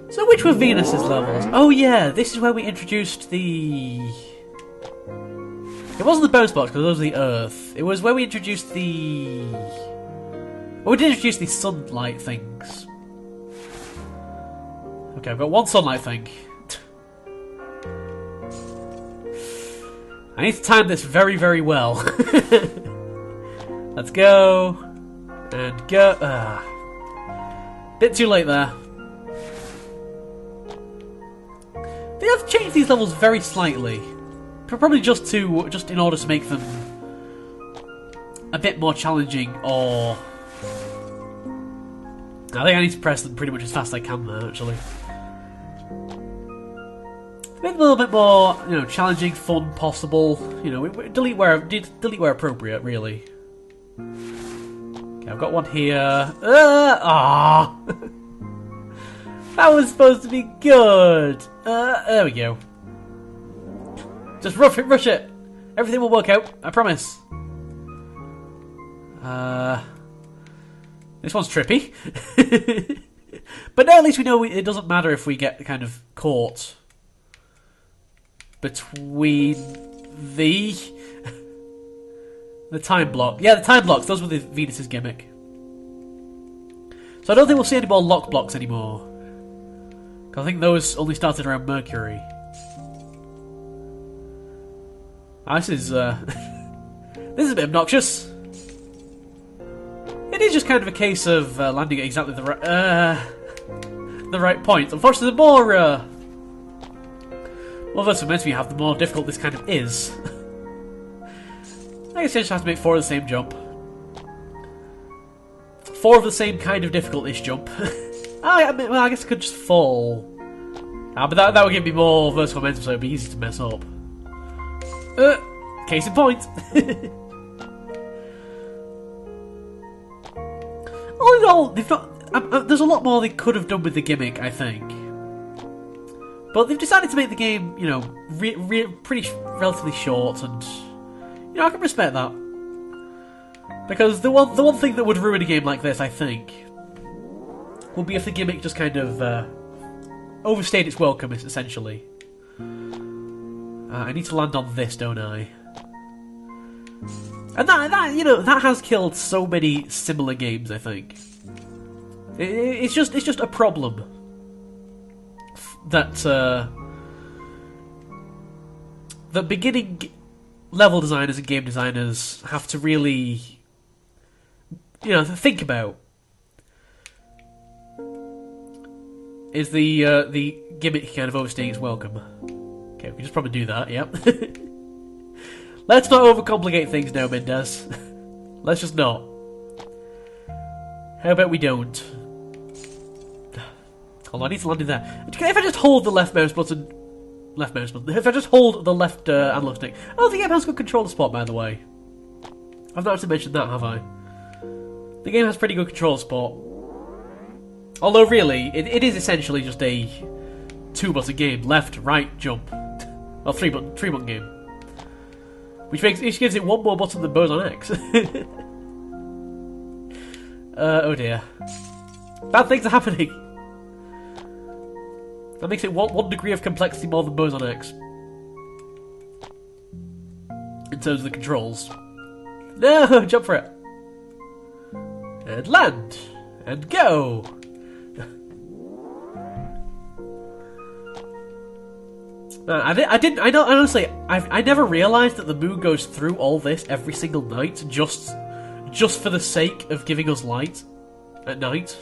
So which were Venus's levels? Oh yeah, this is where we introduced the... It wasn't the bone spots, because those were the Earth. It was where we introduced the... Well, we did introduce the sunlight things. Okay, I've got one sunlight thing. I need to time this very, very well. Let's go. And go. Bit too late there. They have changed these levels very slightly. Probably just in order to make them a bit more challenging, or... I think I need to press them pretty much as fast as I can there, actually. Make them a little bit more, challenging, fun, possible. Delete where appropriate, really. Okay, I've got one here. That was supposed to be good. There we go. Just rush it. Everything will work out. I promise. This one's trippy. But now at least we know it doesn't matter if we get kind of caught between the time block. Yeah, the time blocks. Those were the Venus's gimmick. So I don't think we'll see any more lock blocks anymore. Because I think those only started around Mercury. This is this is a bit obnoxious. It is just kind of a case of landing at exactly the right point. Unfortunately, the more vertical momentum you have, the more difficult this kind of is. I guess you just have to make 4 of the same jump. 4 of the same kind of difficult-ish jump. I guess I could just fall. But that would give me more vertical momentum, so it would be easy to mess up. Case in point. All in all, they've not. There's a lot more they could have done with the gimmick, I think. But they've decided to make the game, pretty relatively short, and I can respect that. Because the one thing that would ruin a game like this, I think, would be if the gimmick just kind of overstayed its welcome, essentially. I need to land on this, don't I? And that has killed so many similar games, I think. It's just a problem that the beginning level designers and game designers have to really, think about. Is the gimmick kind of overstaying its welcome? Okay, we can just probably do that. Yep. Let's not overcomplicate things now, Mindez. Let's just not. How about we don't? Hold on, I need to land in there. If I just hold the left mouse button... If I just hold the left analog stick... Oh, the game has good controller support, by the way. I've not actually mentioned that, have I? The game has pretty good controller support. Although, really, it is essentially just a 2-button game. Left, right, jump. Well, 3-button game. Which gives it one more button than Boson X. Oh dear. Bad things are happening. That makes it one degree of complexity more than Boson X. In terms of the controls. No! Jump for it! And land! And go! Honestly, I never realised that the moon goes through all this every single night, just for the sake of giving us light at night.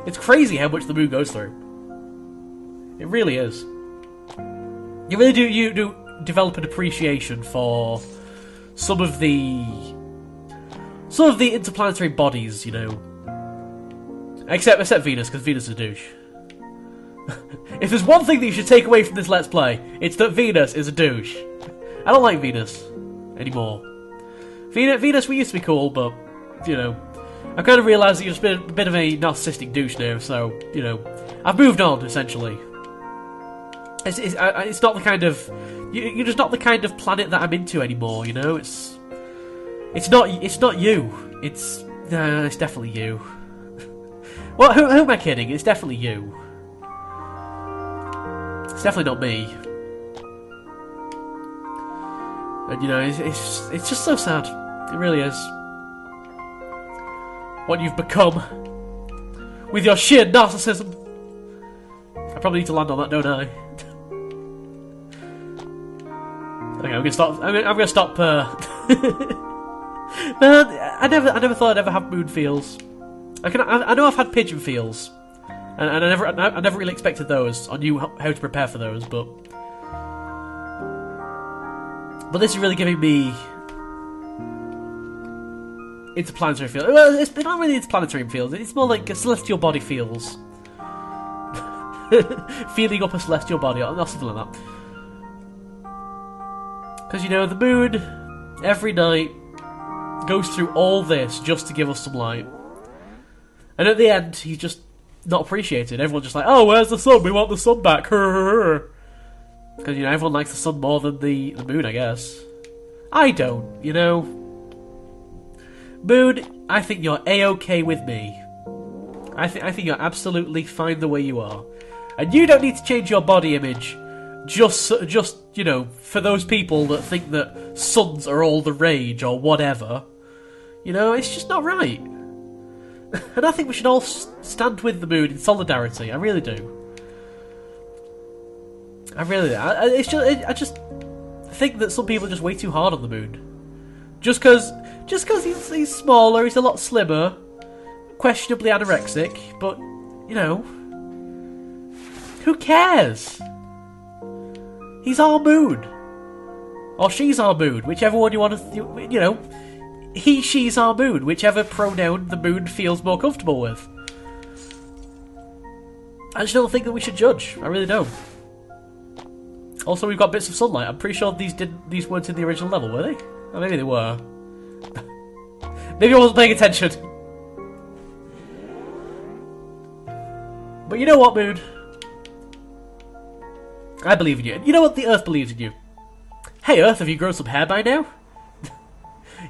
It's crazy how much the moon goes through. It really is. You really do develop an appreciation for some of the interplanetary bodies, Except Venus, because Venus is a douche. If there's one thing that you should take away from this Let's Play, it's that Venus is a douche. I don't like Venus anymore. Venus, we used to be cool, but, I've kind of realised that you've just been a bit of a narcissistic douche now, so, I've moved on, essentially. It's not the kind of... You're just not the kind of planet that I'm into anymore, It's not you. It's definitely you. Well, who am I kidding? It's definitely you. It's definitely not me. And you know, it's just so sad. It really is. What you've become with your sheer narcissism. I probably need to land on that, don't I? Okay, I'm gonna stop. I'm gonna stop. I never thought I'd ever have moon feels. I know I've had pigeon feels, and I never really expected those. I knew how to prepare for those, but this is really giving me interplanetary feels. Well, it's not really interplanetary feels. It's more like a celestial body feels. Feeling up a celestial body, or something like that. Because, you know, the moon, every night, goes through all this just to give us some light. And at the end, he's just not appreciated. Everyone's just like, oh, where's the sun? We want the sun back. Because, you know, everyone likes the sun more than the moon, I guess. I don't, you know. Moon, I think you're A-OK with me. I think you're absolutely fine the way you are. And you don't need to change your body image just you know, for those people that think that suns are all the rage or whatever. You know, it's just not right. And I think we should all stand with the moon in solidarity. I really do. I really do. I just think that some people are just way too hard on the moon. Just because he's smaller, he's a lot slimmer, questionably anorexic, but, you know, who cares? He's our moon. Or she's our moon, whichever one you want to, you know, he, she's our moon, whichever pronoun the moon feels more comfortable with. I just don't think that we should judge. I really don't. Also, we've got bits of sunlight. I'm pretty sure these weren't in the original level, were they? Or maybe they were. Maybe I wasn't paying attention. But you know what, moon? I believe in you. And you know what? The Earth believes in you. Hey, Earth, have you grown some hair by now?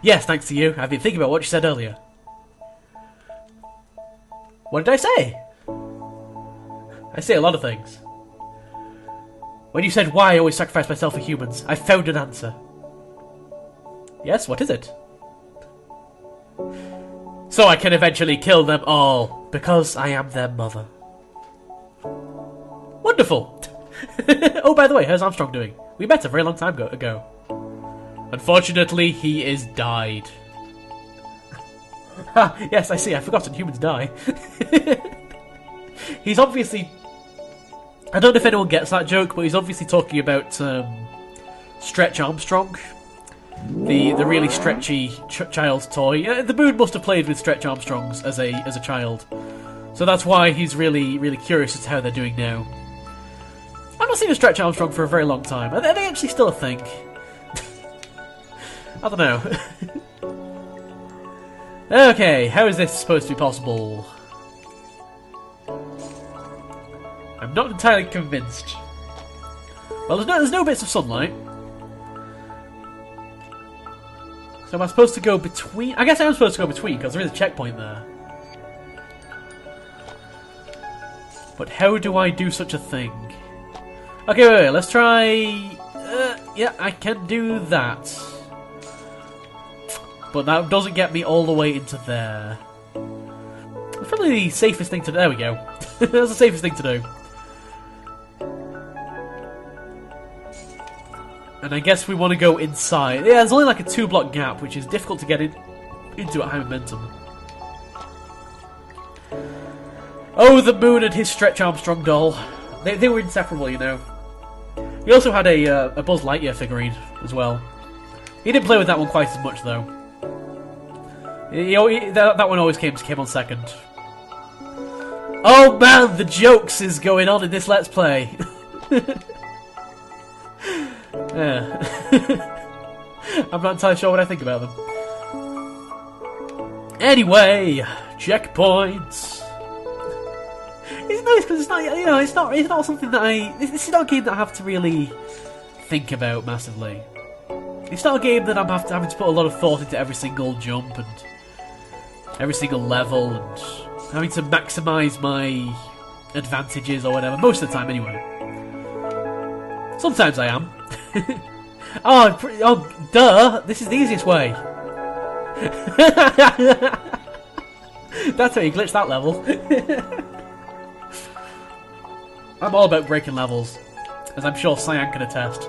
Yes, thanks to you. I've been thinking about what you said earlier. What did I say? I say a lot of things. When you said why I always sacrifice myself for humans, I found an answer. Yes, what is it? So I can eventually kill them all, because I am their mother. Wonderful! Oh, by the way, how's Armstrong doing? We met a very long time ago. Unfortunately, he is died. Yes, I see, I've forgotten humans die. He's obviously... I don't know if anyone gets that joke, but he's obviously talking about Stretch Armstrong. The really stretchy child's toy. The moon must have played with Stretch Armstrongs as a child. So that's why he's really curious as to how they're doing now. I've not seen a Stretch Armstrong for a very long time. Are they actually still a thing? I don't know. Okay, how is this supposed to be possible? I'm not entirely convinced. Well, there's no bits of sunlight. So am I supposed to go between? I guess I am supposed to go between, because there is a checkpoint there. But how do I do such a thing? Okay, wait, let's try... yeah, I can do that. But that doesn't get me all the way into there. It's probably the safest thing to do. There we go. That's the safest thing to do. And I guess we want to go inside. Yeah, there's only like a 2-block gap, which is difficult to get into at high momentum. Oh, the moon and his Stretch Armstrong doll. They were inseparable, you know. He also had a Buzz Lightyear figurine as well. He didn't play with that one quite as much, though. That one always came on second. Oh man, the jokes is going on in this Let's Play. Yeah. I'm not entirely sure what I think about them. Anyway, checkpoints. It's nice because it's not, you know, it's not something that this is not a game that I have to really think about massively. It's not a game that I'm having to put a lot of thought into every single jump and every single level and having to maximise my advantages or whatever, most of the time anyway. Sometimes I am. Oh, duh! This is the easiest way. That's how you glitch that level. I'm all about breaking levels, as I'm sure Cyan can attest.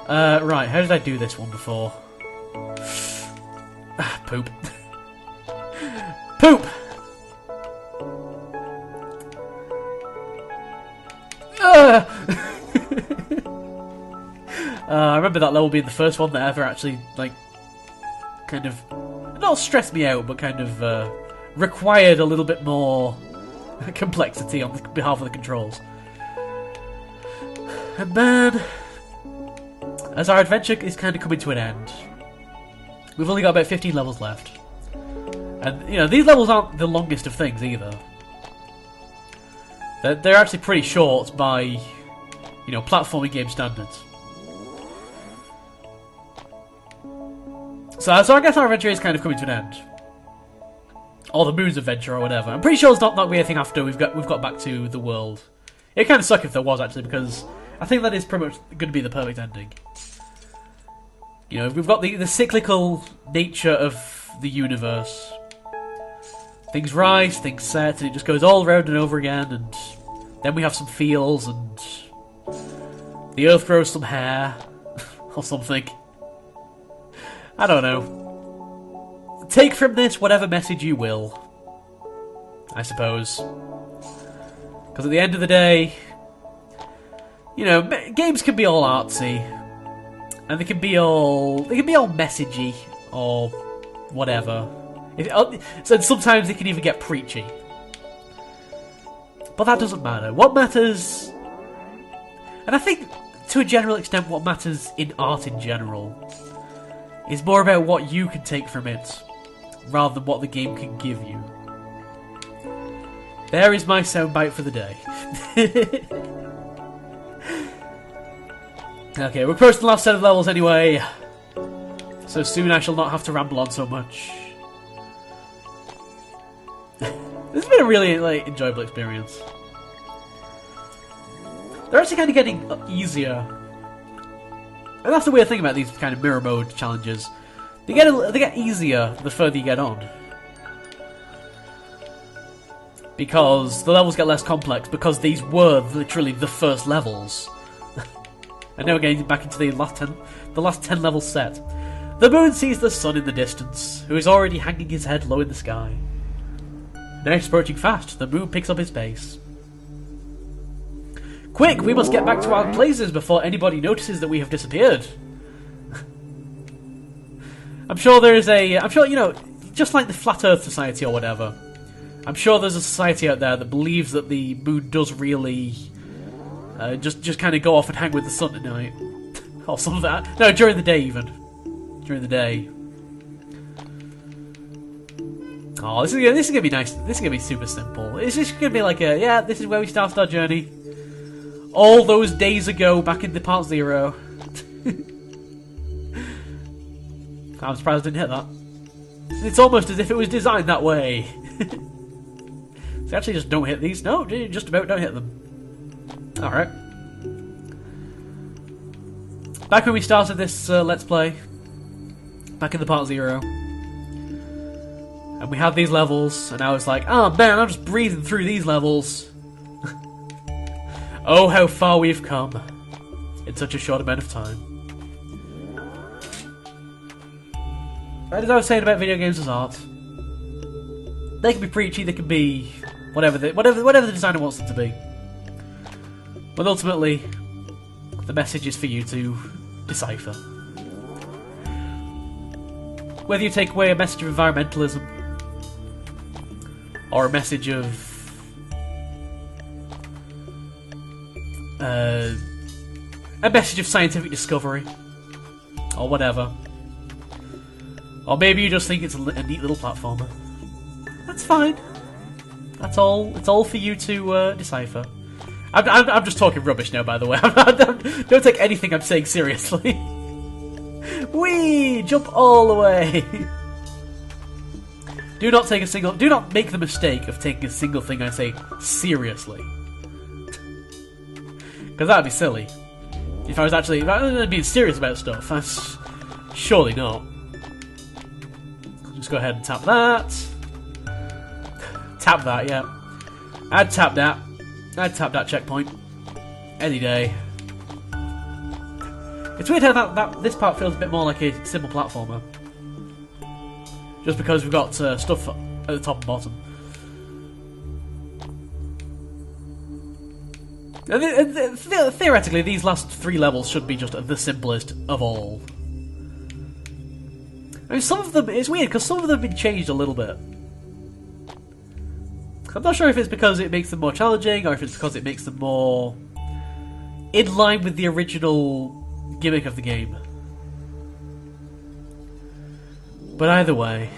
Right, how did I do this one before? Poop. Poop! I remember that level being the first one that ever actually, like, kind of, not stressed me out, but kind of required a little bit more complexity on behalf of the controls. And man, as our adventure is kind of coming to an end, we've only got about 15 levels left. And, you know, these levels aren't the longest of things either. They're actually pretty short by, you know, platforming game standards. So I guess our adventure is kind of coming to an end. Or the Moon's adventure, or whatever. I'm pretty sure it's not really anything after we've got back to the world. It'd kind of suck if there was, actually, because I think that is pretty much going to be the perfect ending. You know, we've got the cyclical nature of the universe. Things rise, things set, and it just goes all around and over again, and then we have some feels, and the Earth grows some hair, or something. I don't know. Take from this whatever message you will, I suppose. Because at the end of the day, you know, games can be all artsy, and they can be all messagey or whatever. So sometimes they can even get preachy. But that doesn't matter. What matters, and I think to a general extent what matters in art in general, is more about what you can take from it, rather than what the game can give you. There is my soundbite for the day. Okay, we're approaching the last set of levels anyway, so soon I shall not have to ramble on so much. This has been a really enjoyable experience. They're actually kind of getting easier. And that's the weird thing about these kind of mirror mode challenges. They get easier the further you get on. Because the levels get less complex, because these were literally the first levels. And now we're getting back into the last 10 levels set. The moon sees the sun in the distance, who is already hanging his head low in the sky. Now it's approaching fast, the moon picks up his pace. Quick, we must get back to our places before anybody notices that we have disappeared. I'm sure, you know, just like the Flat Earth Society or whatever, I'm sure there's a society out there that believes that the moon does really just kind of go off and hang with the sun at night. Or some of that. No, during the day even. During the day. Oh, this is gonna be nice. This is gonna be super simple. It's just gonna be like yeah, this is where we started our journey. All those days ago, back in the Part Zero. I'm surprised I didn't hit that. It's almost as if it was designed that way. So actually just don't hit these. No, just about don't hit them. Alright. Back when we started this Let's Play, back in the Part Zero, and we had these levels, and I was like, oh man, I'm just breezing through these levels. Oh, how far we've come in such a short amount of time. As I was saying about video games as art, they can be preachy, they can be whatever the designer wants them to be. But ultimately, the message is for you to decipher. Whether you take away a message of environmentalism, or a message of scientific discovery, or whatever. Or maybe you just think it's a neat little platformer. That's fine. That's all. It's all for you to decipher. I'm just talking rubbish now, by the way. Don't take anything I'm saying seriously. Whee! Jump all the way. Do not make the mistake of taking a single thing I say seriously. Because that'd be silly. If I was being serious about stuff. That's surely not. I'll just go ahead and tap that. Tap that, yeah. I'd tap that. I'd tap that checkpoint. Any day. It's weird how this part feels a bit more like a simple platformer. Just because we've got stuff at the top and bottom. And theoretically, these last 3 levels should be just the simplest of all. I mean, some of them, it's weird because some of them have been changed a little bit. I'm not sure if it's because it makes them more challenging or if it's because it makes them more in line with the original gimmick of the game. But either way,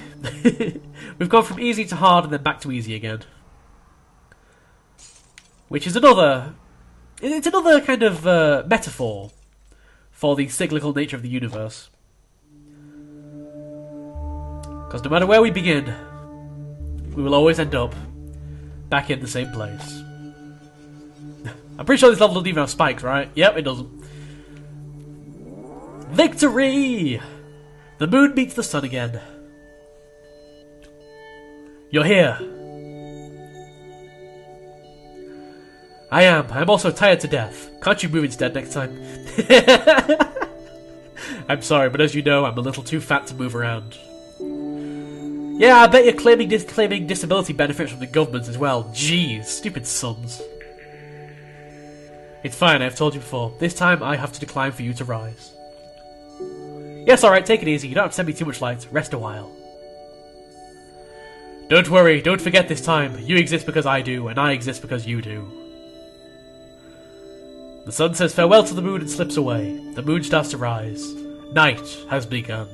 we've gone from easy to hard and then back to easy again. Which is another kind of metaphor for the cyclical nature of the universe. Because no matter where we begin, we will always end up back in the same place. I'm pretty sure this level doesn't even have spikes, right? Yep, it doesn't. Victory! The moon meets the sun again. You're here. I am. I'm also tired to death. Can't you move instead next time? I'm sorry, but as you know, I'm a little too fat to move around. Yeah, I bet you're claiming disability benefits from the government as well. Jeez, stupid sons. It's fine, I've told you before. This time I have to decline for you to rise. Yes, alright, take it easy. You don't have to send me too much light. Rest a while. Don't worry, don't forget this time. You exist because I do, and I exist because you do. The sun says farewell to the moon and slips away. The moon starts to rise. Night has begun.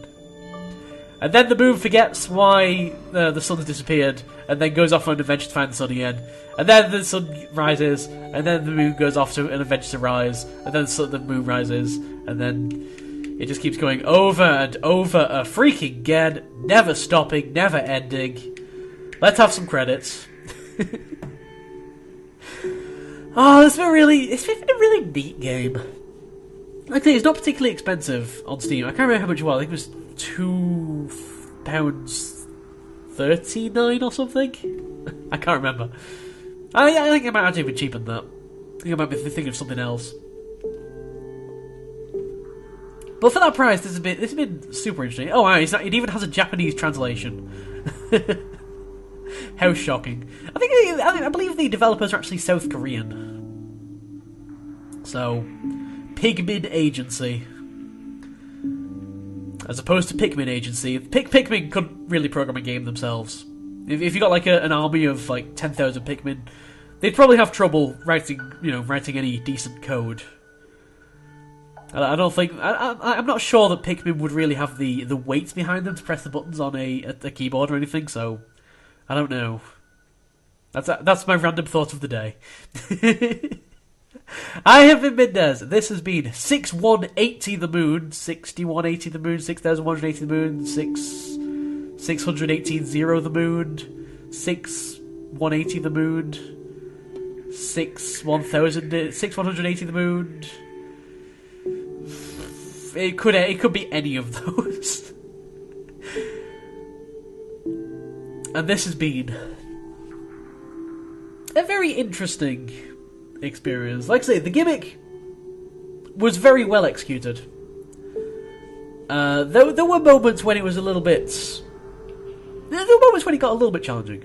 And then the moon forgets why the sun has disappeared, and then goes off on an adventure to find the sun again. And then the sun rises, and then the moon goes off to an adventure to rise, and then the moon rises, and then it just keeps going over and over freaking again, never stopping, never ending. Let's have some credits. Oh, it's been a really neat game. Like I say, it's not particularly expensive on Steam. I can't remember how much it was. I think it was £2.39 or something. I can't remember. I think it might actually be cheaper than that. I think I might be thinking of something else. But for that price, this has been super interesting. Oh, wow, it even has a Japanese translation. How shocking! I believe the developers are actually South Korean. So, Pigmin Agency. As opposed to Pikmin Agency. Pikmin couldn't really program a game themselves. If you got like an army of like 10,000 Pikmin, they'd probably have trouble writing any decent code. I don't think I'm not sure that Pikmin would really have the weight behind them to press the buttons on a keyboard or anything. So I don't know. That's my random thought of the day. I have been Mindez. This has been 6180 the moon, 6180 the moon, 6180 the moon, 618 0 the moon, 6180 the moon, 6180 the moon. It could be any of those. And this has been a very interesting experience. Like I say, the gimmick was very well executed. There were moments when it was a little bit... There were moments when it got a little bit challenging.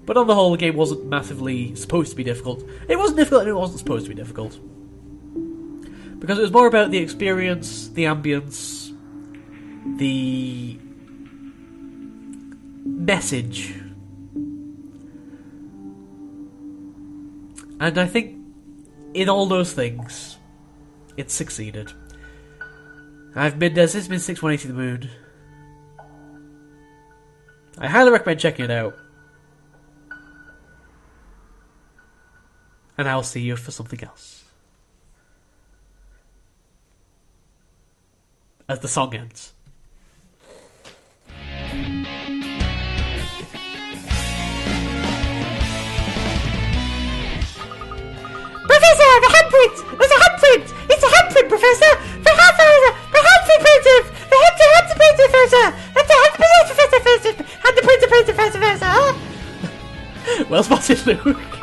But on the whole, the game wasn't massively supposed to be difficult. It wasn't difficult and it wasn't supposed to be difficult. Because it was more about the experience, the ambience, the message. And I think in all those things, it succeeded. I've been Mindez, this has been 6180 the moon. I highly recommend checking it out. And I'll see you for something else. As the song ends. Professor, the handprint! There's a Professor! Perhaps the printer! The printer, Professor! Had the printer, Professor! Well spotted, Luke.